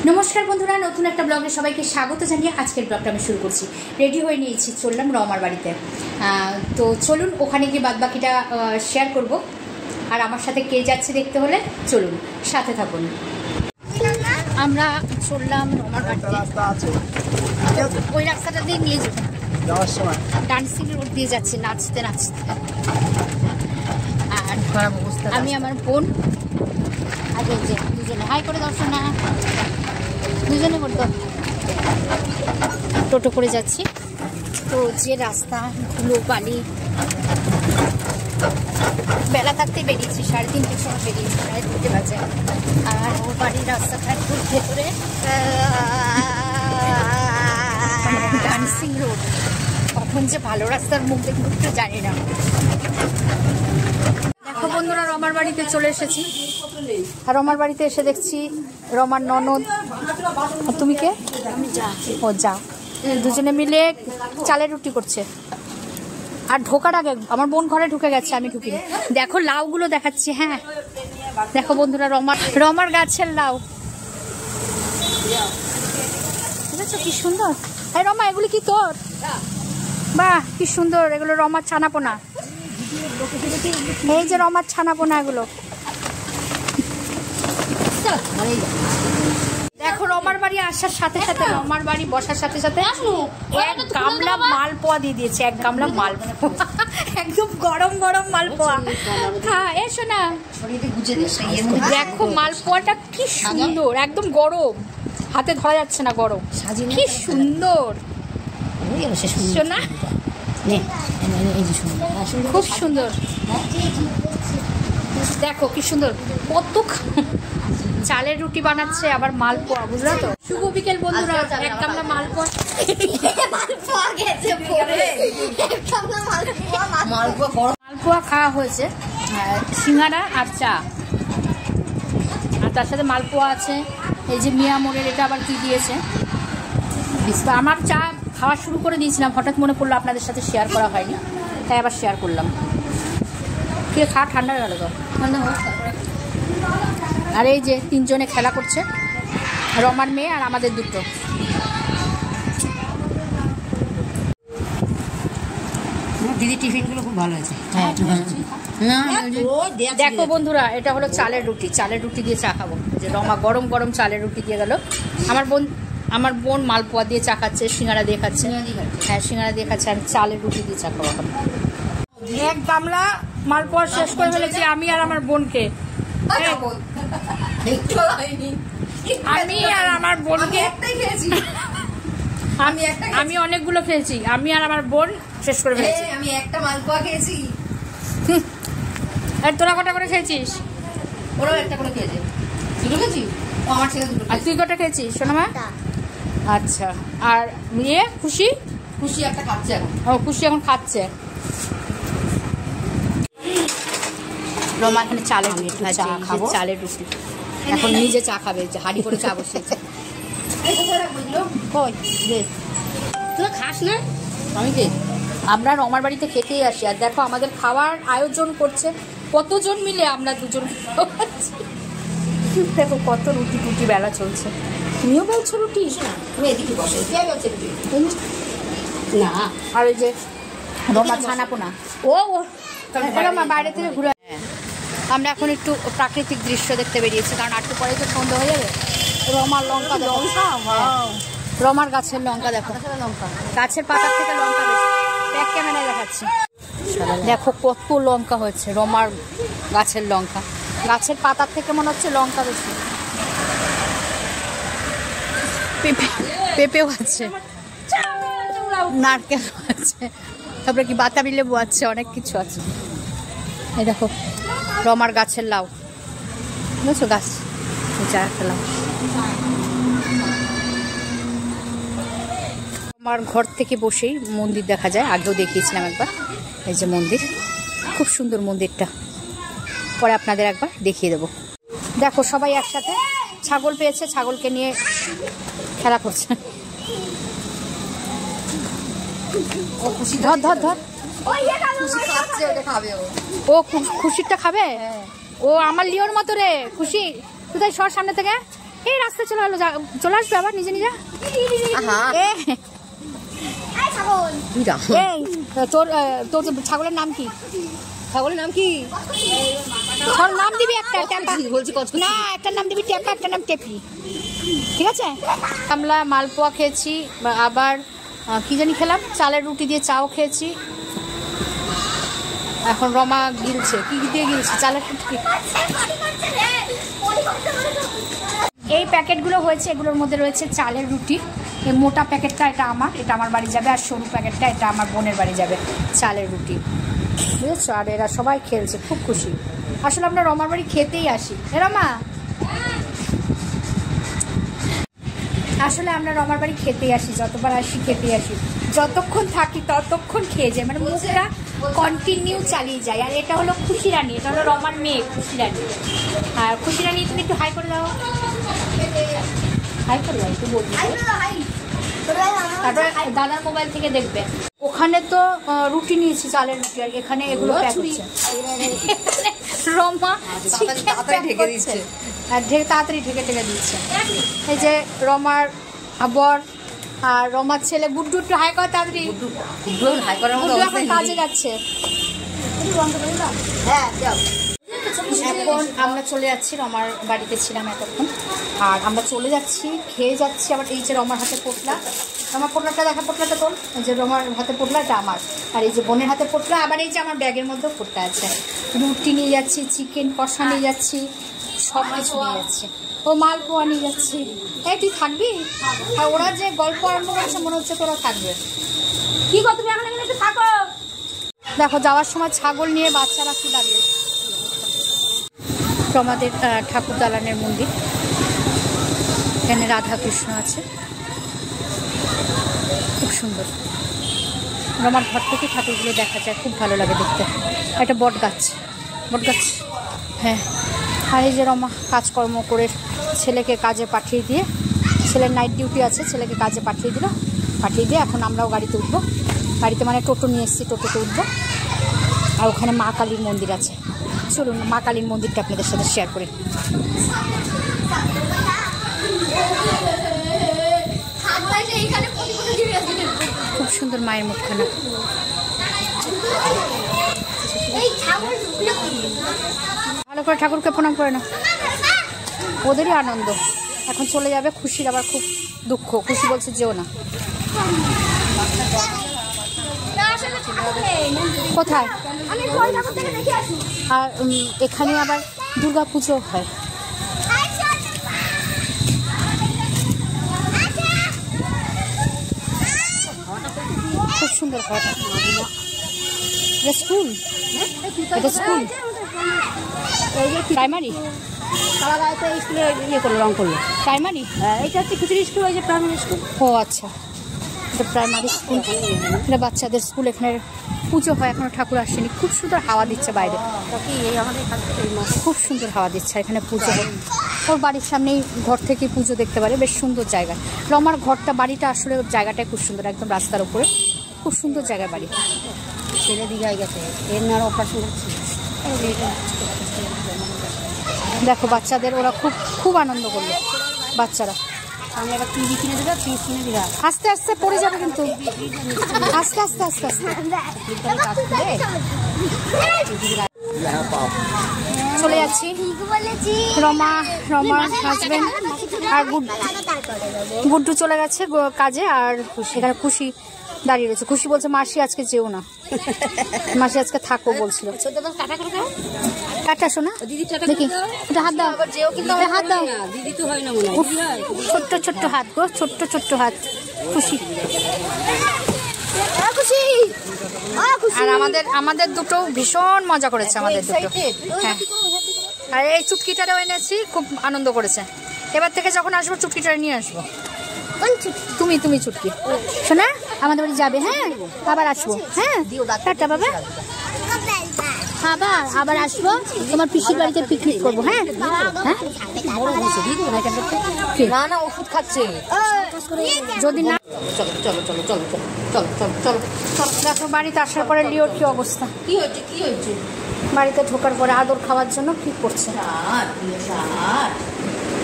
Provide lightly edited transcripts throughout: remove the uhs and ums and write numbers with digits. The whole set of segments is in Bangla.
नमस्कार बंधुरा नतून एक ब्लगे सबाइके स्वागत जानिए आजकेर ब्लगटा आमि शुरू करछि। रेडी हये निয়েছি चललाम रमार बाड़ीते। तो चलुन ओखाने गिये बादबाकिटा शेयर करब और आमार साथे के जाच्छे देखते होले चलुन साथे थाकुन। आमरा चललाम रमार बाड़ीते। रास्ता आछे ओई रास्ताटा दिये निये যাওয়ার সময় ডান্সিং রোড দিয়ে যাচ্ছে নাচতে নাচতে। আর খারাপ অবস্থা আমি আমার বোন আগে যে দুজনে হাই করে দাও শোনা দুজনে করতো টোটো করে যাচ্ছি। তো যে রাস্তা ধুলো বালি বেলা থাকতে বেরিয়েছি 3:30টার সময় বেরিয়েছি প্রায় 2টা বাজে। আর ও বাড়ির রাস্তাটা একটু ভেতরে ডান্সিং রোড কখন যে ভালো রাস্তার মুখ দেখবো একটু জানি না। দেখো বন্ধুরা রমার বাড়িতে চলে এসেছি। আর রমার বাড়িতে এসে দেখছি রমার ননদ তুমি কে ও যা দুজনে মিলে চালের রুটি করছে। আর ঢোকার আগে আমার বোন ঘরে ঢুকে গেছে আমি ঢুকিনি। দেখো লাউগুলো দেখাচ্ছি। হ্যাঁ দেখো বন্ধুরা রমার গাছের লাউ বুঝেছো কি সুন্দর। এই রমা এগুলি কি তোর? বাহ কি সুন্দর এগুলো রমার ছানাপোনা। এই যে রমার ছানাপোনা এগুলো দেখো। রমার বাড়ি আসার সাথে সাথে রমার বাড়ি বসার সাথে সাথে এক গামলা মালপোয়া দিয়ে দিয়েছে। এক গামলা মালপোয়া একদম গরম গরম মালপোয়া। হ্যাঁ এসো না দেখো মালপোয়াটা কি সুন্দর একদম গরম হাতে ধরা যাচ্ছে না গরম কি সুন্দর শোনা খুব সুন্দর। দেখো কি সুন্দর কত চালের রুটি বানাচ্ছে আবার মালপোয়া বুঝলা তো। শুভ বিকেল বন্ধুরা এক গামলা মালপোয়া মালপোয়া খাওয়া হয়েছে সিঙ্গারা আর চা আর তার সাথে মালপোয়া আছে। এই যে মিয়া মোড়ের এটা আবার কি দিয়েছে। আমার চা খাওয়া শুরু করে দিয়েছিলাম হঠাৎ মনে পড়লো আপনাদের সাথে শেয়ার করা হয়নি তাই আবার শেয়ার করলাম। কে খাওয়া ঠান্ডা হয়ে গেল তো ঠান্ডা হোক। আর এই যে তিনজনে খেলা করছে রমার মেয়ে আর আমাদের দুটো। দিদি টিফিনগুলো খুব ভালো আছে। হ্যাঁ দেখো বন্ধুরা এটা হলো চালের রুটি। চালের রুটি দিয়ে চা খাবো। যে রমা গরম গরম চালের রুটি দিয়ে গেল। আমার বোন মালপোয়া দিয়ে চা খাচ্ছে সিঙ্গারা দিয়ে খাচ্ছে। হ্যাঁ সিঙ্গারা দিয়ে খাচ্ছে আর চালের রুটি দিয়ে চা খাবো। এখন এক গামলা মালপোয়া শেষ করে ফেলেছি আমি আর আমার বোনকে। আমি আর আমার বোনকে আমি অনেকগুলো খেয়েছি। আমি আর আমার বোন শেষ করে ফেলেছি। আমি একটা মালপোয়া খেয়েছি। আর তোরা কটা করে খেয়েছিস? ওরাও একটা করে খেয়েছে। দুটো খেয়েছি ও আমার ছেলে দুটো। আর তুই কটা খেয়েছিস সোনামা? আচ্ছা আর মেয়ে খুশি খুশি একটা খাচ্ছে এখন। ও খুশি এখন খাচ্ছে। রমা এখানে চালের রুটি চা খাবো। চালের রুটি এখন নিজে চা খাবে হাঁড়ি করে চা বসিয়েছে। কই দে তোরা খাস না আমি খেয়ে আমরা রমার বাড়িতে খেতেই আসি। আর দেখো আমাদের খাওয়ার আয়োজন করছে কতজন মিলে আমরা দুজন দেখো কত রুটি টুটি বেলা চলছে। তুমিও বলছো রুটি তুমি এদিকে বসে কে বলছে না। আর ওই যে রমা ছানাপোনা ও রমা বাইরে থেকে ঘুরে। আমরা এখন একটু প্রাকৃতিক দৃশ্য দেখতে বেরিয়েছি কারণ একটু পরে তো সন্ধ্যা হয়ে যাবে। রমার লঙ্কা রমার গাছের লঙ্কা দেখো গাছের পাতার থেকে লঙ্কা বেশি ব্যাক ক্যামেরায় দেখাচ্ছি। দেখো কত লঙ্কা হয়েছে রমার গাছের লঙ্কা। গাছের পাতার থেকে মনে হচ্ছে লঙ্কা বেশি। পেঁপেও আছে নারকেল আছে তারপরে কি বাতাবি লেবু আছে অনেক কিছু আছে। এই দেখো রমার গাছের লাউ বুঝছো গাছ চা খেলাম। আমার ঘর থেকে বসেই মন্দির দেখা যায়। আগেও দেখিয়েছিলাম একবার। এই যে মন্দির খুব সুন্দর মন্দিরটা পরে আপনাদের একবার দেখিয়ে দেবো। দেখো সবাই একসাথে ছাগল পেয়েছে ছাগলকে নিয়ে খেলা করছে। ও খুশি ধর ধর ধর খুশি খাচ্ছে ওটা খাবে ও খুশিরটা খাবে। ও আমার লিওর মতো রে খুশি কোথায় সর সামনে থেকে এই রাস্তা চলে এলো, চলে আসবে আবার নিজে নিজে। এই তোর তোর ছাগলের নাম কি? ছাগলের নাম কি? তোর নাম দিবি একটা, ট্যাপা বলছি না, একটা নাম দিবি ট্যাপা, একটা নাম টেপি, ঠিক আছে? আমরা মালপোয়া খেয়েছি, আবার কি জানি খেলাম, চালের রুটি দিয়ে চাও খেয়েছি। এখন রমা গিলছে, কি দিয়ে গিলছে? চালের রুটি। এই প্যাকেটগুলো হয়েছে, এগুলোর মধ্যে রয়েছে চালের রুটি। এই মোটা প্যাকেটটা এটা আমার বাড়ি যাবে, আর সরু প্যাকেটটা এটা আমার বোনের বাড়ি যাবে, চালের রুটি, বুঝেছো? আর এরা সবাই খেলছে, খুব খুশি। আসলে আমরা রমার বাড়ি খেতেই আসি, রমা আসলে আমরা রমার বাড়ি খেতেই আসি, যতবার আসি খেতেই আসি, যতক্ষণ থাকি ততক্ষণ খেয়ে যাই, মানে মুখটা কন্টিনিউ চালিয়ে যায়। আর এটা হলো খুশি রানী, এটা হলো রমার মেয়ে খুশি রানী। আর খুশি রানী তুমি একটু হাই করে দাও, হাই করে দাও, একটু বলবি। তারপরে দাদার মোবাইল থেকে দেখবে। ওখানে তো রুটি নিয়েছি, চালের রুটি, আর এখানে এগুলো প্যাক হচ্ছে। রমা ঢেকে দিচ্ছে, আর তাড়াতাড়ি ঢেকে দিচ্ছে। এই যে রমার বর আর রমার ছেলে গুড্ডু, একটু হাই কর তাড়াতাড়ি। এখন কাজে যাচ্ছে। এখন আমরা চলে যাচ্ছি, রমার বাড়িতে ছিলাম এতক্ষণ, আর আমরা চলে যাচ্ছি, খেয়ে যাচ্ছি। আবার এই যে রমার হাতে পোটলা, আমার পোটলাটা দেখা, পোটলাটা তোল। এই যে রমার হাতে পোটলা, এটা আমার। আর এই যে বোনের হাতে পোটলা, আবার এই যে আমার ব্যাগের মধ্যেও পোটলা আছে। রুটি নিয়ে যাচ্ছি, চিকেন কষা নিয়ে যাচ্ছি, সব কিছু নিয়ে যাচ্ছি। ও মালপোয়া নিয়ে যাচ্ছি। এই তুই থাকবি? আর ওরা যে গল্প আরম্ভ করছে, মনে হচ্ছে তোরা থাকবে। কি কর তুমি এখন এখানে একটু থাকো। দেখো যাওয়ার সময় ছাগল নিয়ে বাচ্চারা কি দাঁড়িয়ে। আমাদের ঠাকুর দালানের মন্দির, এখানে রাধা কৃষ্ণ আছে, খুব সুন্দর। রমার ঘর থেকে ঠাকুরগুলো দেখা যায়, খুব ভালো লাগে দেখতে। একটা বট গাছ, হ্যাঁ। আর এই যে রমা কাজকর্ম করে ছেলেকে কাজে পাঠিয়ে দিয়ে, ছেলের নাইট ডিউটি আছে, ছেলেকে কাজে পাঠিয়ে দিয়ে এখন আমরাও গাড়িতে উঠবো। গাড়িতে মানে টোটো নিয়ে এসেছি, টোটোতে উঠবো। আর ওখানে মা কালীর মন্দির আছে, চলুন মা কালীর মন্দিরটা আপনাদের সাথে শেয়ার করি। খুব সুন্দর মায়ের মুখখানা। ভালো করে ঠাকুরকে প্রণাম করে না, ওদেরই আনন্দ। এখন চলে যাবে, খুশির আবার খুব দুঃখ। খুশি বলছে যেও না। কোথায়? আর এখানে আবার দুর্গা পুজো হয়। খুব সুন্দর খাওয়াটা। এটা স্কুল, এটা স্কুল প্রাইমারি, স্কুলে ইয়ে করলো, রং করলো প্রাইমারি। এটা হচ্ছে খিচুড়ি স্কুল, ওই যে প্রাইমারি স্কুল। ও আচ্ছা, এটা প্রাইমারি স্কুল, এটা বাচ্চাদের স্কুল। এখানে পুজো হয়, এখনো ঠাকুর আসেনি। খুব সুন্দর হাওয়া দিচ্ছে বাইরে, খুব সুন্দর হাওয়া দিচ্ছে। এখানে পুজো হয়, ওর বাড়ির সামনেই ঘর থেকে পুজো দেখতে পারে, বেশ সুন্দর জায়গা। রমার ঘরটা, বাড়িটা আসলে জায়গাটাই খুব সুন্দর, একদম রাস্তার উপরে, খুব সুন্দর জায়গায় বাড়ি। ছেলে দীঘায় গেছে, এর নার অপারেশন হচ্ছে। দেখো বাচ্চাদের, ওরা খুব আনন্দ করলো বাচ্চারা। আমি আবার টিভি কিনে দেবো, ফ্রিজ কিনে দিবা। আস্তে আস্তে পড়ে যাবে কিন্তু, আস্তে আস্তে আস্তে আস্তে। চলে যাচ্ছি, রমার হাজবেন্ড আর গুড্ডু চলে গেছে কাজে। আর সেখানে খুশি দাঁড়িয়ে রয়েছে। খুশি বলছে মাসি আজকে যেও না, মাসি আজকে থাকো বলছিল। কাটা শোনা দেখি, এটা হাত দাও, হাত দাও। ছোট্ট ছোট্ট হাত গো, ছোট্ট হাত। খুশি আর আমাদের দুটো ভীষণ মজা করেছে, আমাদের দুটো। হ্যাঁ, আর এই চুটকিটারও এনেছি, খুব আনন্দ করেছে। এবার থেকে যখন আসবো চুটকিটারে নিয়ে আসবো। তুমি চুটকি শোনা, আমাদের বাড়ি যাবে। হ্যাঁ, আবার আসবো। হ্যাঁ, টাটা বাবা, আবার আসবো। তোমার পিসির বাড়িতে পিকনিক করবো। হ্যাঁ, না না ওষুধ খাচ্ছে যদি না। চলো। দেখো বাড়িতে আসার পরে লিওর কি অবস্থা, কি হয়েছে বাড়িতে ঢোকার পরে আদর খাওয়ার জন্য কি করছে।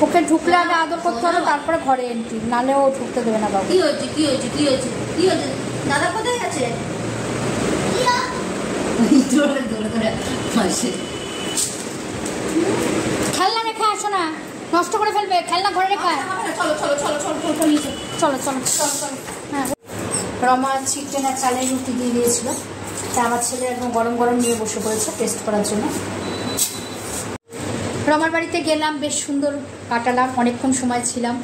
ওকে ঢুকলে আগে আদর করতে হবে, তারপরে ঘরে এন্ট্রি, নাহলে ও ঢুকতে দেবে না বাবু। কি হয়েছে কি হয়েছে কি হয়েছে কি হয়েছে? দাদা কোথায় আছে? দৌড়ে দৌড়ে করে আসে। খেলনা রেখে আসো না, নষ্ট করে ফেলবে, খেলনা ঘরে রেখে আয়। চলো চলো চলো চলো চলো চলো নিচে। চলো চলো হ্যাঁ। রমা চিকেন আর চালের রুটি দিয়ে দিয়েছিল, তা আমার ছেলে একদম গরম গরম নিয়ে বসে পড়েছে টেস্ট করার জন্য। রমার বাড়িতে গেলাম, বেশ সুন্দর কাটালাম, অনেকক্ষণ সময় ছিলাম,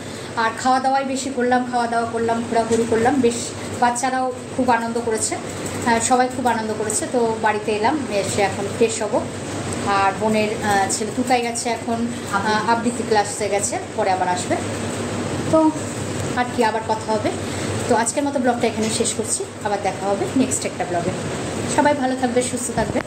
আর খাওয়া দাওয়াই বেশি করলাম, খাওয়া দাওয়া করলাম, ঘোরাঘুরি করলাম, বেশ বাচ্চারাও খুব আনন্দ করেছে, সবাই খুব আনন্দ করেছে। তো বাড়িতে এলাম, এসে এখন ফ্রেশ হবো। আর বোনের ছেলে টুকাই গেছে, এখন আবৃত্তি ক্লাসে গেছে, পরে আবার আসবে। তো আর কি, আবার কথা হবে। তো আজকের মতো ব্লগটা এখানে শেষ করছি, আবার দেখা হবে নেক্সট একটা ব্লগে। সবাই ভালো থাকবে, সুস্থ থাকবে।